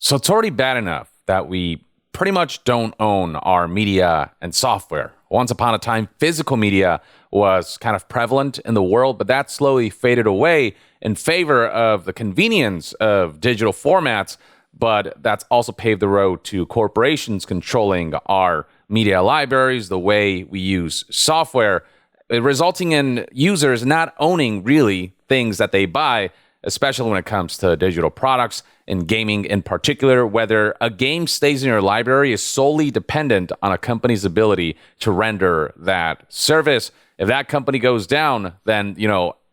So it's already bad enough that we pretty much don't own our media and software. Once upon a time, physical media was kind of prevalent in the world, but that slowly faded away in favor of the convenience of digital formats. But that's also paved the road to corporations controlling our media libraries, the way we use software, resulting in users not owning really things that they buy, especially when it comes to digital products and gaming in particular. Whether a game stays in your library is solely dependent on a company's ability to render that service. If that company goes down, then,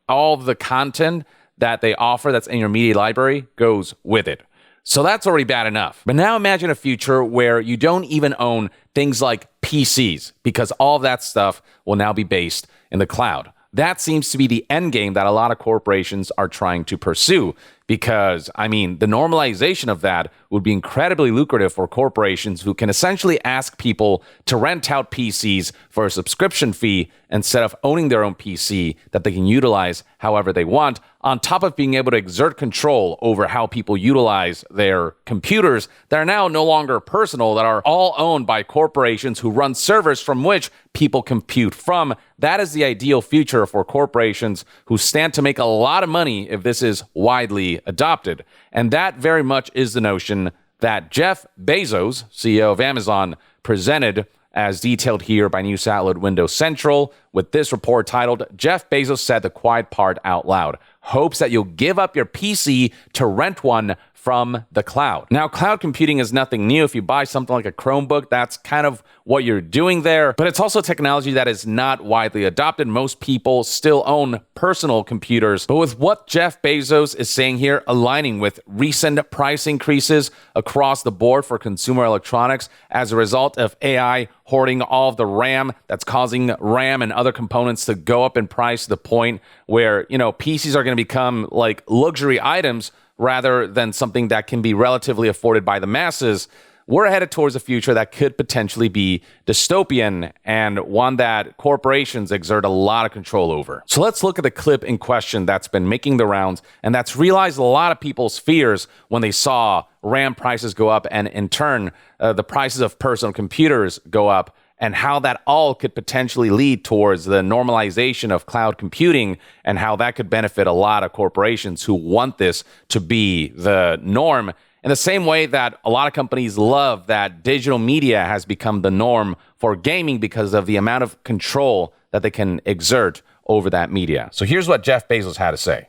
all of the content that they offer that's in your media library goes with it. So that's already bad enough. But now imagine a future where you don't even own things like PCs, because all of that stuff will now be based in the cloud. That seems to be the end game that a lot of corporations are trying to pursue, because, the normalization of that would be incredibly lucrative for corporations who can essentially ask people to rent out PCs for a subscription fee instead of owning their own PC that they can utilize however they want, on top of being able to exert control over how people utilize their computers that are now no longer personal, that are all owned by corporations who run servers from which people compute from. That is the ideal future for corporations who stand to make a lot of money if this is widely adopted. And that very much is the notion that Jeff Bezos, CEO of Amazon, presented, as detailed here by news outlet Windows Central, with this report titled, "Jeff Bezos said the quiet part out loud. Hopes that you'll give up your PC to rent one from the cloud." Now, cloud computing is nothing new. If you buy something like a Chromebook, that's kind of what you're doing there. But it's also technology that is not widely adopted. Most people still own personal computers. But with what Jeff Bezos is saying here, aligning with recent price increases across the board for consumer electronics as a result of AI hoarding all of the RAM, that's causing RAM and other components to go up in price to the point where, PCs are going to become like luxury items rather than something that can be relatively afforded by the masses. We're headed towards a future that could potentially be dystopian, and one that corporations exert a lot of control over. So let's look at the clip in question that's been making the rounds, and that's realized a lot of people's fears when they saw RAM prices go up, and in turn, the prices of personal computers go up, and how that all could potentially lead towards the normalization of cloud computing, and how that could benefit a lot of corporations who want this to be the norm. In the same way that a lot of companies love that digital media has become the norm for gaming because of the amount of control that they can exert over that media. So here's what Jeff Bezos had to say.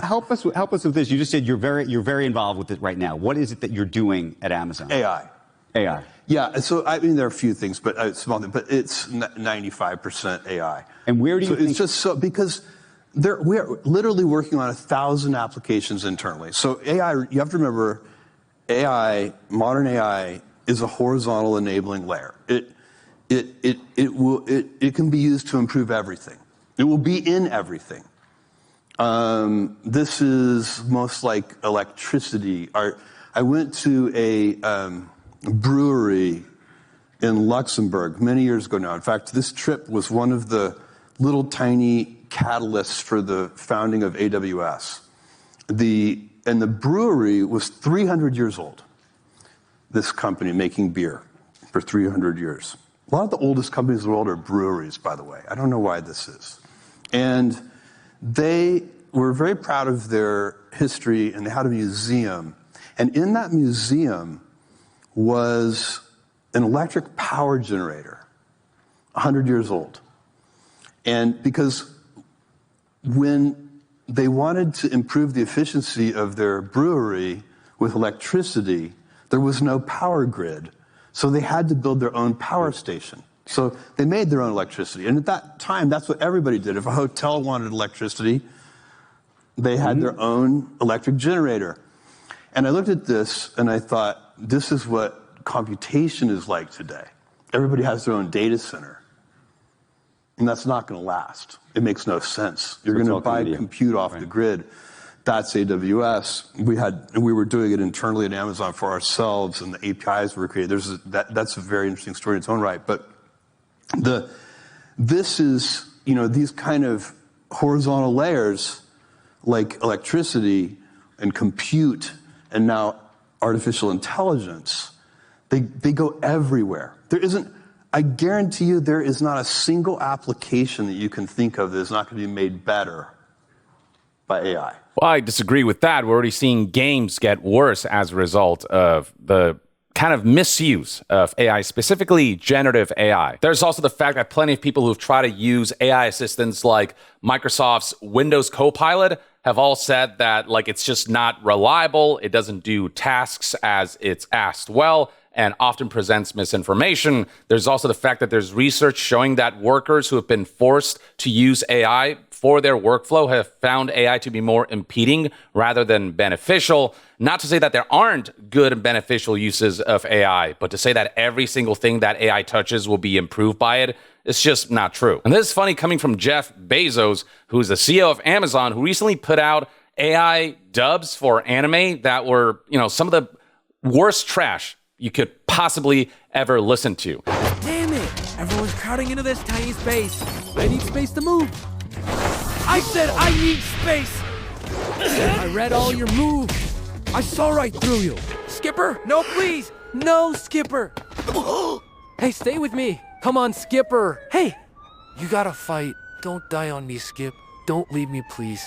Help us with this. You just said you're very involved with it right now. What is it that you're doing at Amazon? AI. Yeah, so there are a few things, but it's 95% AI. And where do you think? It's just so, because we are literally working on 1,000 applications internally. So AI, you have to remember, modern AI is a horizontal enabling layer. It can be used to improve everything. It will be in everything. This is most like electricity. I went to a brewery in Luxembourg many years ago now. In fact, this trip was one of the little tiny catalysts for the founding of AWS. And the brewery was 300 years old. This company making beer for 300 years. A lot of the oldest companies in the world are breweries, by the way. I don't know why this is. And they were very proud of their history, and they had a museum. And in that museum was an electric power generator, 100 years old. And because when they wanted to improve the efficiency of their brewery with electricity, there was no power grid. So they had to build their own power station. So they made their own electricity. And at that time, that's what everybody did. If a hotel wanted electricity, they had their own electric generator. And I looked at this and I thought, this is what computation is like today. Everybody has their own data center. And that's not going to last. It makes no sense. You're going to buy compute off the grid. That's AWS. We were doing it internally at Amazon for ourselves, and the APIs were created. That's a very interesting story in its own right. But this is, these kind of horizontal layers like electricity and compute and now artificial intelligence, they go everywhere. I guarantee you there is not a single application that you can think of that is not going to be made better by AI. Well, I disagree with that. We're already seeing games get worse as a result of the kind of misuse of AI, specifically generative AI. There's also the fact that plenty of people who've tried to use AI assistants like Microsoft's Windows Copilot have all said that it's just not reliable. It doesn't do tasks as it's asked well, and often presents misinformation. There's also the fact that there's research showing that workers who have been forced to use AI for their workflow have found AI to be more impeding rather than beneficial. Not to say that there aren't good and beneficial uses of AI, but to say that every single thing that AI touches will be improved by it, it's just not true. And this is funny coming from Jeff Bezos, who's the CEO of Amazon, who recently put out AI dubs for anime that were, some of the worst trash you could possibly ever listen to. Damn it! Everyone's crowding into this tiny space. I need space to move. I said I need space! I read all your moves. I saw right through you. Skipper, no please! No, Skipper! Hey, stay with me. Come on, Skipper. Hey, you gotta fight. Don't die on me, Skip. Don't leave me, please.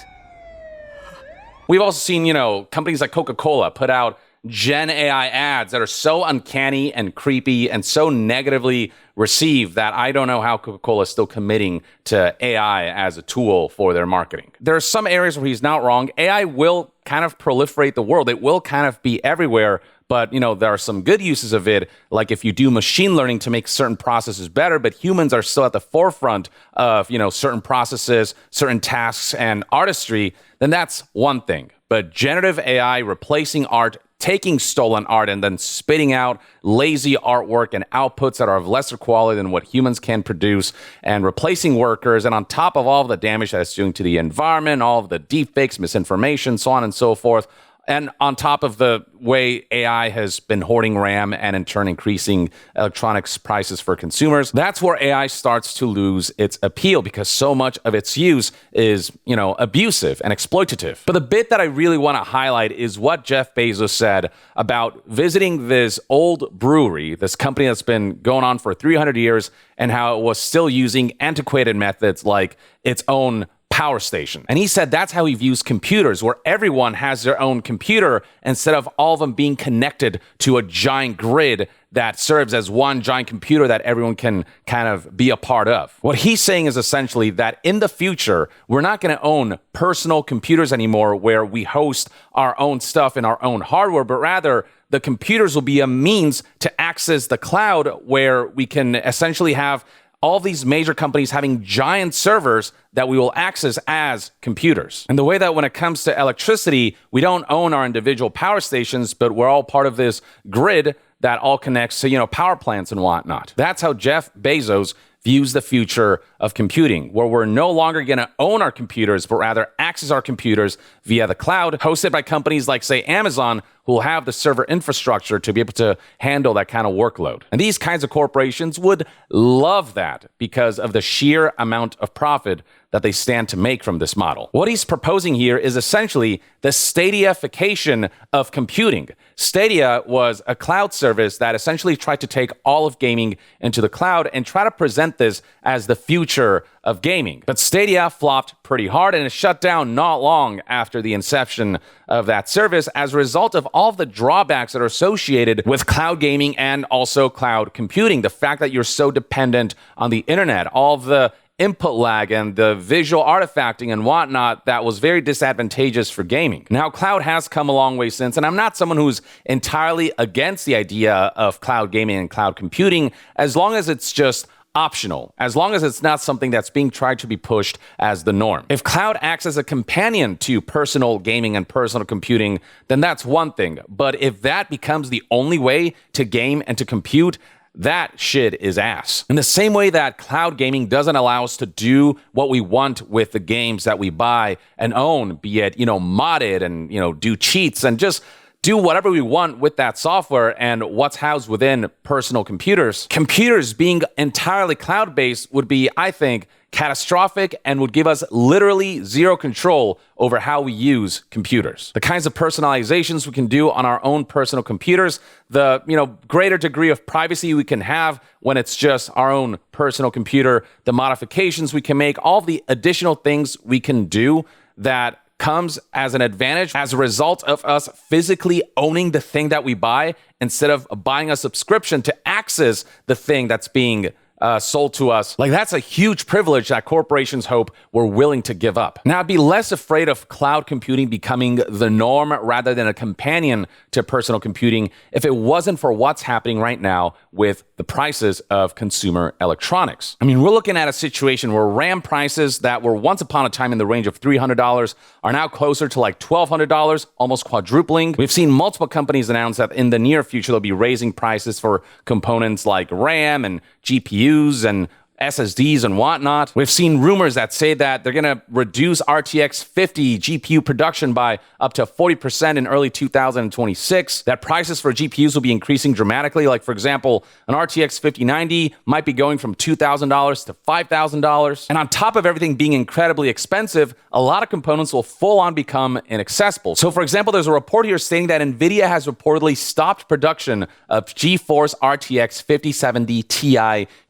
We've also seen, companies like Coca-Cola put out Gen AI ads that are so uncanny and creepy and so negatively received that I don't know how Coca-Cola is still committing to AI as a tool for their marketing. There are some areas where he's not wrong. AI will kind of proliferate the world. It will kind of be everywhere. But, there are some good uses of it, like if you do machine learning to make certain processes better, but humans are still at the forefront of, certain processes, certain tasks, and artistry, then that's one thing. But generative AI replacing art, taking stolen art and then spitting out lazy artwork and outputs that are of lesser quality than what humans can produce, and replacing workers, and on top of all of the damage that it's doing to the environment, all of the deepfakes, misinformation, so on and so forth, and on top of the way AI has been hoarding RAM and in turn increasing electronics prices for consumers, that's where AI starts to lose its appeal because so much of its use is, abusive and exploitative. But the bit that I really want to highlight is what Jeff Bezos said about visiting this old brewery, this company that's been going on for 300 years, and how it was still using antiquated methods like its own power station. And he said that's how he views computers, where everyone has their own computer instead of all of them being connected to a giant grid that serves as one giant computer that everyone can kind of be a part of. What he's saying is essentially that in the future, we're not going to own personal computers anymore where we host our own stuff in our own hardware, but rather the computers will be a means to access the cloud where we can essentially have all these major companies having giant servers that we will access as computers. And the way that when it comes to electricity, we don't own our individual power stations, but we're all part of this grid that all connects to, power plants and whatnot. That's how Jeff Bezos views the future of computing, where we're no longer going to own our computers, but rather access our computers via the cloud, hosted by companies like, say, Amazon, who will have the server infrastructure to be able to handle that kind of workload. And these kinds of corporations would love that because of the sheer amount of profit that they stand to make from this model. What he's proposing here is essentially the Stadiaification of computing. Stadia was a cloud service that essentially tried to take all of gaming into the cloud and try to present this as the future of gaming. But Stadia flopped pretty hard and it shut down not long after the inception of that service as a result of all of the drawbacks that are associated with cloud gaming and also cloud computing. The fact that you're so dependent on the internet, all of the input lag and the visual artifacting and whatnot that was very disadvantageous for gaming. Now, cloud has come a long way since, and I'm not someone who's entirely against the idea of cloud gaming and cloud computing, as long as it's just optional, as long as it's not something that's being tried to be pushed as the norm. If cloud acts as a companion to personal gaming and personal computing, then that's one thing. But if that becomes the only way to game and to compute, that shit is ass. In the same way that cloud gaming doesn't allow us to do what we want with the games that we buy and own, be it, modded and, do cheats and just do whatever we want with that software and what's housed within personal computers. Computers being entirely cloud-based would be, I think, catastrophic and would give us literally zero control over how we use computers. The kinds of personalizations we can do on our own personal computers, the greater degree of privacy we can have when it's just our own personal computer, the modifications we can make, all the additional things we can do that comes as an advantage as a result of us physically owning the thing that we buy instead of buying a subscription to access the thing that's being sold to us. Like, that's a huge privilege that corporations hope we're willing to give up. Now, I'd be less afraid of cloud computing becoming the norm rather than a companion to personal computing if it wasn't for what's happening right now with the prices of consumer electronics. I mean, we're looking at a situation where RAM prices that were once upon a time in the range of $300 are now closer to like $1,200, almost quadrupling. We've seen multiple companies announce that in the near future they'll be raising prices for components like RAM and GPUs and SSDs and whatnot. We've seen rumors that say that they're going to reduce RTX 50 GPU production by up to 40% in early 2026, that prices for GPUs will be increasing dramatically. Like, for example, an RTX 5090 might be going from $2,000 to $5,000. And on top of everything being incredibly expensive, a lot of components will full on become inaccessible. So, for example, there's a report here stating that NVIDIA has reportedly stopped production of GeForce RTX 5070 Ti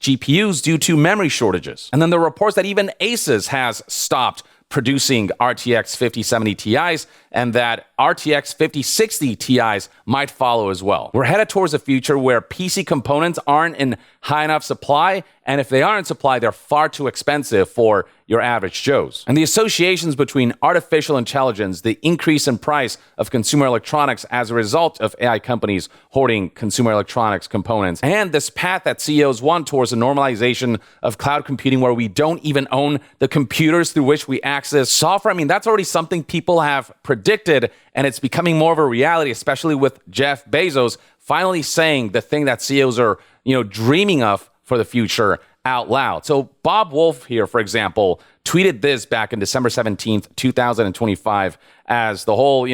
GPUs due to memory shortages. And then there are reports that even Asus has stopped producing RTX 5070 Ti's and that RTX 5060 Ti's might follow as well. We're headed towards a future where PC components aren't in high enough supply, and if they are in supply, they're far too expensive for your average Joes. And the associations between artificial intelligence, the increase in price of consumer electronics as a result of AI companies hoarding consumer electronics components, and this path that CEOs want towards a normalization of cloud computing where we don't even own the computers through which we access software. I mean, that's already something people have predicted, and it's becoming more of a reality, especially with Jeff Bezos finally saying the thing that CEOs are, dreaming of for the future out loud. So Bob Wolf here, for example, tweeted this back in December 17th, 2025, as the whole,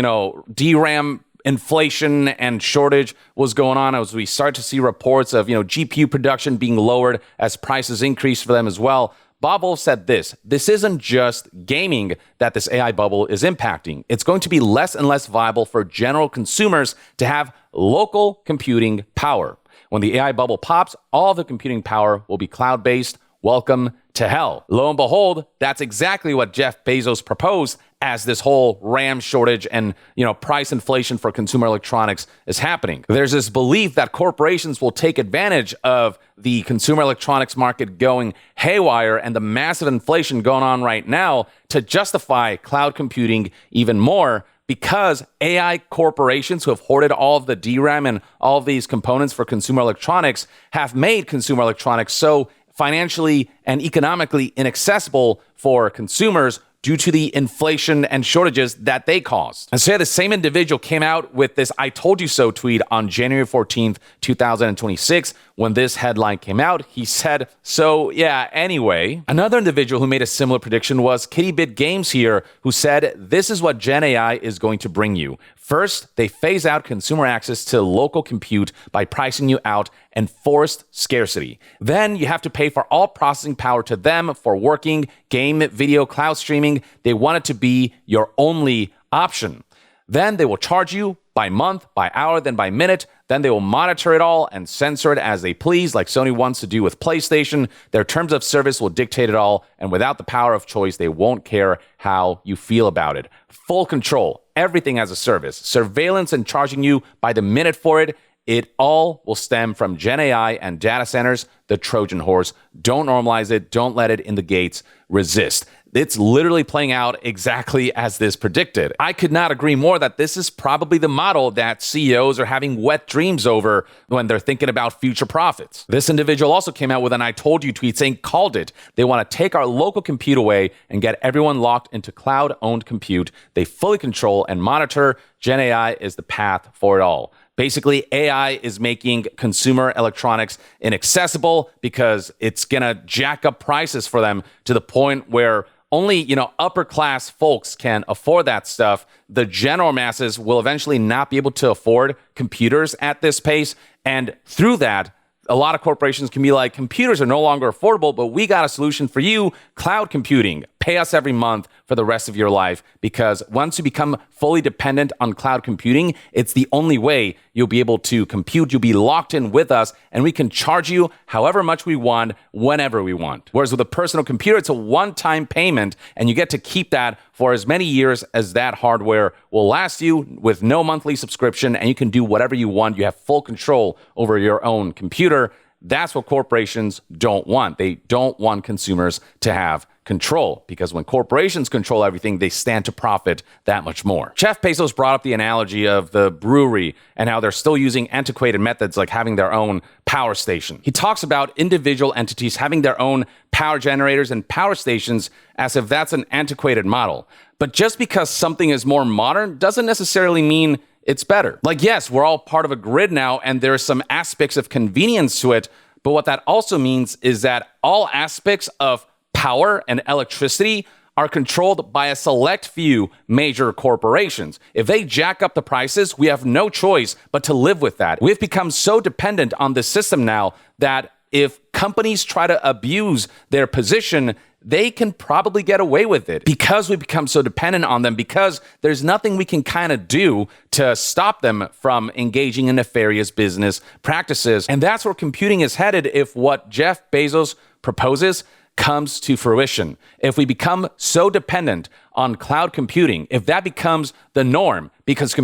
DRAM inflation and shortage was going on, as we start to see reports of, GPU production being lowered as prices increase for them as well. Bob Wolf said this isn't just gaming that this AI bubble is impacting. It's going to be less and less viable for general consumers to have local computing power. When the AI bubble pops, all the computing power will be cloud-based. Welcome to hell. Lo and behold, that's exactly what Jeff Bezos proposed as this whole RAM shortage and, price inflation for consumer electronics is happening. There's this belief that corporations will take advantage of the consumer electronics market going haywire and the massive inflation going on right now to justify cloud computing even more, because AI corporations who have hoarded all of the DRAM and all of these components for consumer electronics have made consumer electronics so financially and economically inaccessible for consumers due to the inflation and shortages that they caused. And so the same individual came out with this "I told you so" tweet on January 14th, 2026. When this headline came out, he said, so yeah, anyway. Another individual who made a similar prediction was Kittybit Games here, who said, this is what Gen AI is going to bring you. First, they phase out consumer access to local compute by pricing you out and forced scarcity. Then you have to pay for all processing power to them for working, game, video, cloud streaming. They want it to be your only option. Then they will charge you by month, by hour, then by minute. Then they will monitor it all and censor it as they please, like Sony wants to do with PlayStation. Their terms of service will dictate it all, and without the power of choice, they won't care how you feel about it. Full control, everything as a service, surveillance and charging you by the minute for it. It all will stem from Gen AI and data centers, the Trojan horse. Don't normalize it. Don't let it in the gates. Resist. It's literally playing out exactly as this predicted. I could not agree more that this is probably the model that CEOs are having wet dreams over when they're thinking about future profits. This individual also came out with an "I told you" tweet saying, called it. They want to take our local compute away and get everyone locked into cloud-owned compute. They fully control and monitor. Gen AI is the path for it all. Basically, AI is making consumer electronics inaccessible because it's going to jack up prices for them to the point where only, upper class folks can afford that stuff. The general masses will eventually not be able to afford computers at this pace. And through that, A lot of corporations can be like, computers are no longer affordable, but we got a solution for you, cloud computing. Pay us every month for the rest of your life, because once you become fully dependent on cloud computing, it's the only way you'll be able to compute. You'll be locked in with us, and we can charge you however much we want, whenever we want. Whereas with a personal computer, it's a one-time payment, and you get to keep that for as many years as that hardware will last you, with no monthly subscription, and you can do whatever you want. You have full control over your own computer. That's what corporations don't want. They don't want consumers to have control, because when corporations control everything, they stand to profit that much more. Jeff Bezos brought up the analogy of the brewery and how they're still using antiquated methods like having their own power station. He talks about individual entities having their own power generators and power stations as if that's an antiquated model. But just because something is more modern doesn't necessarily mean it's better. Like, yes, we're all part of a grid now, and there are some aspects of convenience to it, but what that also means is that all aspects of power and electricity are controlled by a select few major corporations. If they jack up the prices, we have no choice but to live with that. We've become so dependent on this system now that if companies try to abuse their position, they can probably get away with it, because we become so dependent on them, because there's nothing we can kind of do to stop them from engaging in nefarious business practices. And that's where computing is headed if what Jeff Bezos proposes comes to fruition. If we become so dependent on cloud computing, if that becomes the norm, because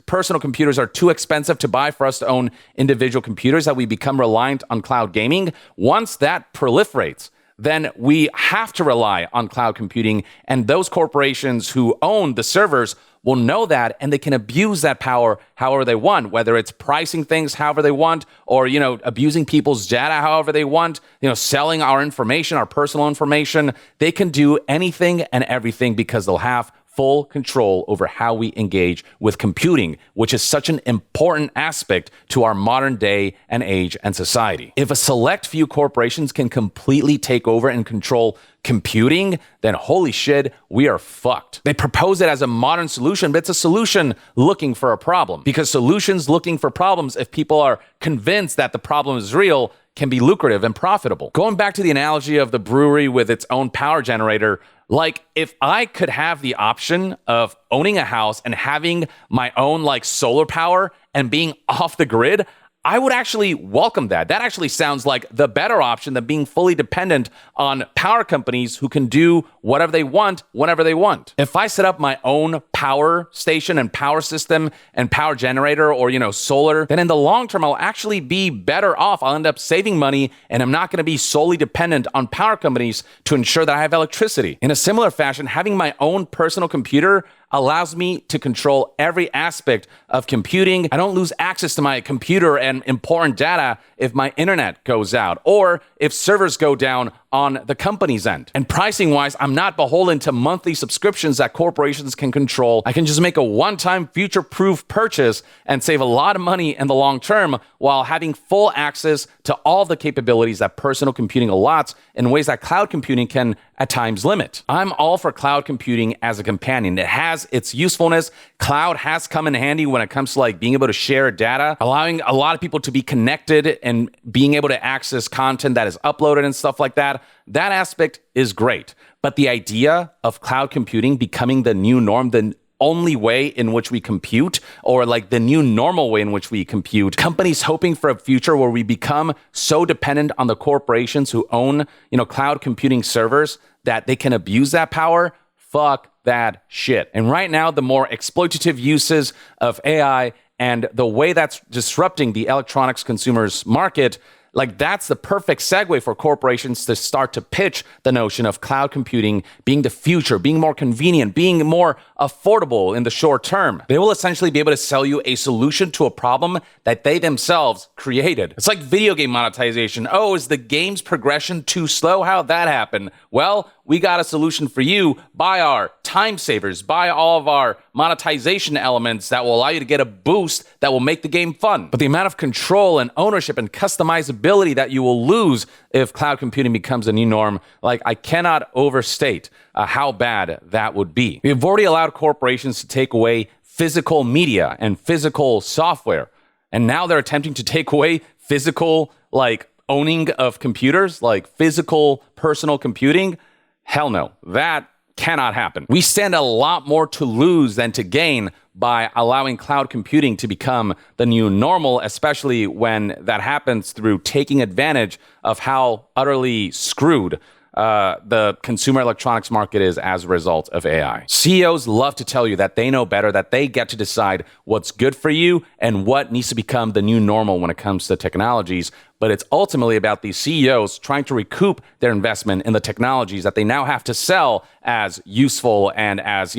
personal computers are too expensive to buy for us to own individual computers, that we become reliant on cloud gaming, once that proliferates, then we have to rely on cloud computing, and those corporations who own the servers will know that, and they can abuse that power however they want, whether it's pricing things however they want, or, abusing people's data however they want, selling our information, our personal information. They can do anything and everything because they'll have full control over how we engage with computing, which is such an important aspect to our modern day and age and society. If a select few corporations can completely take over and control computing, then holy shit, we are fucked. They propose it as a modern solution, but it's a solution looking for a problem, because solutions looking for problems, if people are convinced that the problem is real, can be lucrative and profitable. Going back to the analogy of the brewery with its own power generator, like, if I could have the option of owning a house and having my own solar power and being off the grid, I would actually welcome that. That actually sounds like the better option than being fully dependent on power companies who can do whatever they want, whenever they want. If I set up my own power station and power system and power generator, or, solar, then in the long term, I'll actually be better off. I'll end up saving money, and I'm not going to be solely dependent on power companies to ensure that I have electricity. In a similar fashion, having my own personal computer allows me to control every aspect of computing. I don't lose access to my computer and important data if my internet goes out, or if servers go down on the company's end. And pricing wise, I'm not beholden to monthly subscriptions that corporations can control. I can just make a one-time future-proof purchase and save a lot of money in the long term, while having full access to all the capabilities that personal computing allots in ways that cloud computing can at times limit. I'm all for cloud computing as a companion. It has its usefulness. Cloud has come in handy when it comes to being able to share data, allowing a lot of people to be connected and being able to access content that is uploaded and stuff like that. That aspect is great. But the idea of cloud computing becoming the new norm, the only way in which we compute, or the new normal way in which we compute, companies hoping for a future where we become so dependent on the corporations who own, cloud computing servers that they can abuse that power, fuck that shit. And right now, the more exploitative uses of AI and the way that's disrupting the electronics consumers market, that's the perfect segue for corporations to start to pitch the notion of cloud computing being the future, being more convenient, being more affordable in the short term. They will essentially be able to sell you a solution to a problem that they themselves created. It's like video game monetization. Oh, is the game's progression too slow? How'd that happen? Well, we got a solution for you. Buy our time savers, buy all of our monetization elements that will allow you to get a boost that will make the game fun. But the amount of control and ownership and customizability that you will lose if cloud computing becomes a new norm, I cannot overstate how bad that would be. We've already allowed corporations to take away physical media and physical software, and now they're attempting to take away physical like owning of computers, like physical personal computing, hell no, that cannot happen. We stand a lot more to lose than to gain by allowing cloud computing to become the new normal, especially when that happens through taking advantage of how utterly screwed the consumer electronics market is as a result of AI. CEOs love to tell you that they know better, that they get to decide what's good for you and what needs to become the new normal when it comes to technologies. But it's ultimately about these CEOs trying to recoup their investment in the technologies that they now have to sell as useful and as,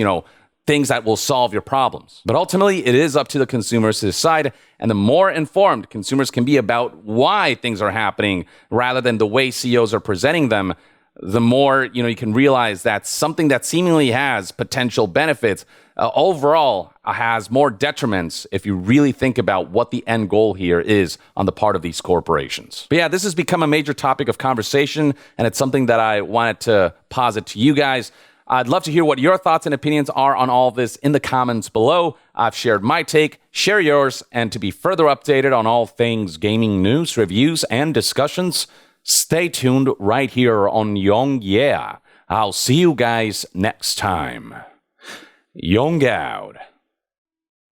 things that will solve your problems. But ultimately, it is up to the consumers to decide. And the more informed consumers can be about why things are happening rather than the way CEOs are presenting them, the more you can realize that something that seemingly has potential benefits overall has more detriments if you really think about what the end goal here is on the part of these corporations. But yeah, this has become a major topic of conversation, and it's something that I wanted to posit to you guys. I'd love to hear what your thoughts and opinions are on all of this in the comments below. I've shared my take, share yours, and to be further updated on all things gaming news, reviews, and discussions, stay tuned right here on Young Yeah. I'll see you guys next time. Young out.